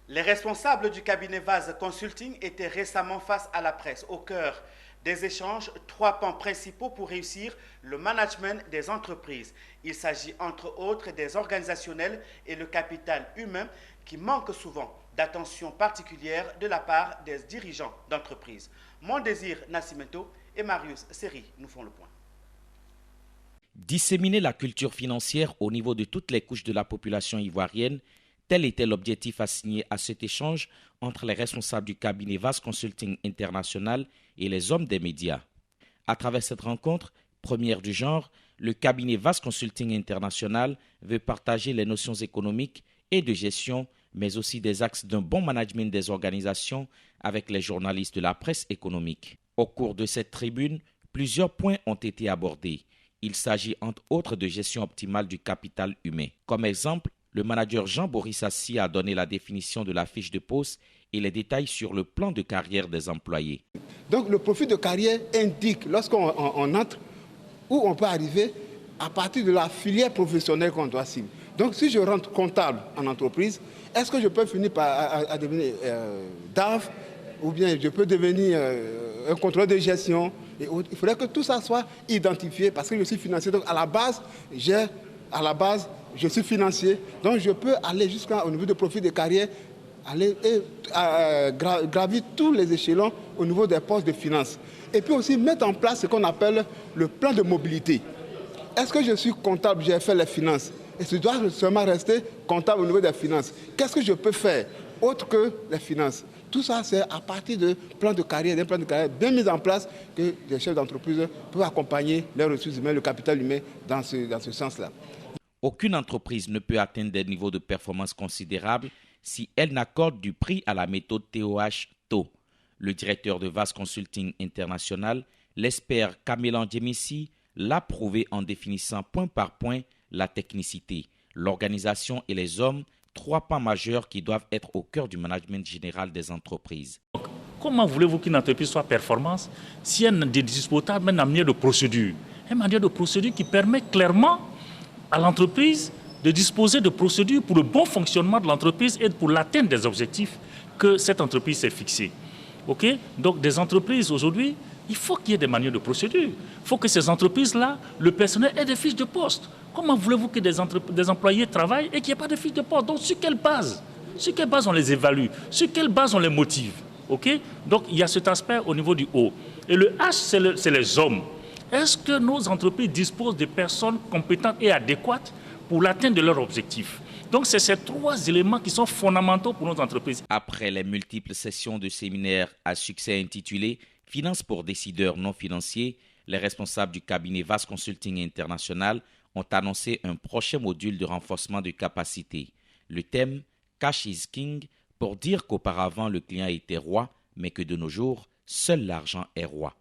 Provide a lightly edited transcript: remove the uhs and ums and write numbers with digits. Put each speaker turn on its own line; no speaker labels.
Les responsables du cabinet Vase Consulting étaient récemment face à la presse. Au cœur des échanges, 3 pans principaux pour réussir le management des entreprises. Il s'agit entre autres des organisationnels et le capital humain qui manquent souvent d'attention particulière de la part des dirigeants d'entreprise. Mon désir Nascimento et Marius Seri nous font le point.
Disséminer la culture financière au niveau de toutes les couches de la population ivoirienne, tel était l'objectif assigné à cet échange entre les responsables du cabinet Vase Consulting International et les hommes des médias. À travers cette rencontre, première du genre, le cabinet Vase Consulting International veut partager les notions économiques et de gestion, mais aussi des axes d'un bon management des organisations avec les journalistes de la presse économique. Au cours de cette tribune, plusieurs points ont été abordés. Il s'agit entre autres de gestion optimale du capital humain. Comme exemple, le manager Jean-Boris Assi a donné la définition de la fiche de poste et les détails sur le plan de carrière des employés.
Donc le profil de carrière indique lorsqu'on entre où on peut arriver à partir de la filière professionnelle qu'on doit suivre. Donc si je rentre comptable en entreprise, est-ce que je peux finir par devenir DAF ou bien je peux devenir un contrôleur de gestion et autres. Il faudrait que tout ça soit identifié parce que je suis financier. Donc à la base, je suis financier. Donc je peux aller jusqu'au niveau de profil de carrière, aller gravir tous les échelons au niveau des postes de finance. Et puis aussi mettre en place ce qu'on appelle le plan de mobilité. Est-ce que je suis comptable, j'ai fait les finances et je dois seulement rester comptable au niveau des finances? Qu'est-ce que je peux faire autre que les finances? Tout ça, c'est à partir d'un plan de carrière bien mis en place que les chefs d'entreprise peuvent accompagner les ressources humaines, le capital humain dans ce sens-là.
Aucune entreprise ne peut atteindre des niveaux de performance considérables si elle n'accorde du prix à la méthode TOH-TO. Le directeur de Vase Consulting International, l'expert Kamelan Djemissi, l'a prouvé en définissant point par point la technicité, l'organisation et les hommes, 3 pans majeurs qui doivent être au cœur du management général des entreprises.
Comment voulez-vous qu'une entreprise soit performante si elle ne dispose pas d'une manière de procédure? Une manière de procédure qui permet clairement à l'entreprise de disposer de procédures pour le bon fonctionnement de l'entreprise et pour l'atteinte des objectifs que cette entreprise s'est fixés. Okay? Donc des entreprises aujourd'hui, il faut qu'il y ait des manières de procédure. Il faut que ces entreprises-là, le personnel ait des fiches de poste. Comment voulez-vous que des employés travaillent et qu'il n'y ait pas de fiches de poste? Donc sur quelle base? Sur quelle base on les évalue? Sur quelle base on les motive? Okay? Donc il y a cet aspect au niveau du haut. Et le H, c'est les hommes. Est-ce que nos entreprises disposent de personnes compétentes et adéquates pour l'atteinte de leurs objectifs? Donc c'est ces 3 éléments qui sont fondamentaux pour nos entreprises.
Après les multiples sessions de séminaires à succès intitulées « Finances pour décideurs non financiers », les responsables du cabinet Vase Consulting International ont annoncé un prochain module de renforcement de capacité. Le thème « Cash is King » pour dire qu'auparavant le client était roi, mais que de nos jours, seul l'argent est roi.